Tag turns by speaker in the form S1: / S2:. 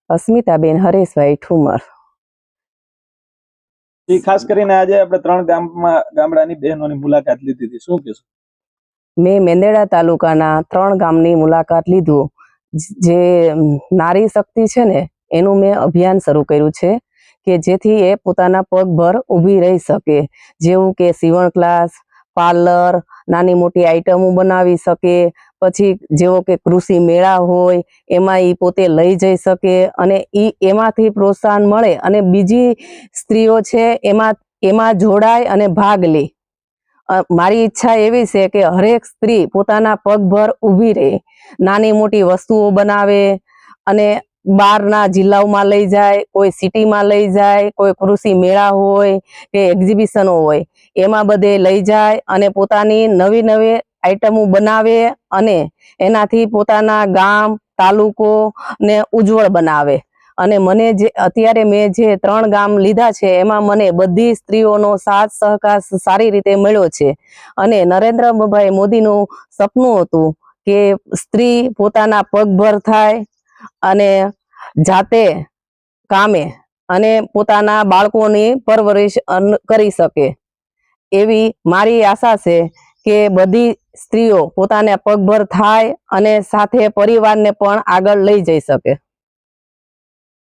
S1: અસ્મિતાબેન હરેશભાઈ ઠુમર।
S2: ખાસ કરીને આજે આપણે 3 ગામડાની બહેનોની મુલાકાત લીધી હતી, શું કહેશો?
S1: મેં મેંદરડા તાલુકાના 3 ગામની મુલાકાત લીધું। જે નારી શક્તિ છે ને એનું મેં અભિયાન શરૂ કર્યું છે કે જેથી એ પોતાના પગભર ઊભી રહી શકે, જેવું કે સીવણ ક્લાસ, પાર્લર, નાની મોટી આઈટમો બનાવી શકે, પછી જેવો કે કૃષિ મેળા હોય એમાં એ પોતે લઈ જઈ શકે અને એમાંથી પ્રોત્સાહન મળે અને બીજી સ્ત્રીઓ છે એમાં જોડાય અને ભાગ લે। મારી ઈચ્છા એવી છે કે હરેક સ્ત્રી પોતાના પગભર ઊભી રહે, નાની મોટી વસ્તુઓ બનાવે અને બહારના જિલ્લાઓમાં લઈ જાય, કોઈ સિટીમાં લઈ જાય, કોઈ કૃષિ મેળા હોય કે એક્ઝિબિશનો હોય એમાં બધે લઈ જાય અને પોતાની નવી નવી આઈટમો બનાવે અને એનાથી પોતાના ગામ તાલુકો ને ઉજ્જવળ બનાવે। અને મને જે અત્યારે મેં જે 3 ગામ લીધા છે એમાં મને બધી સ્ત્રીઓનો સાથ સહકાર સારી રીતે મળ્યો છે અને નરેન્દ્રભાઈ મોદીનું સપનું હતું કે સ્ત્રી પોતાના પગભર થાય અને જાતે કામે અને પોતાના બાળકોની પરવરિશ કરી શકે। એવી મારી આશા છે કે બધી સ્ત્રીઓ પોતાના પગભર થાય અને સાથે પરિવારને પણ આગળ લઈ જઈ શકે।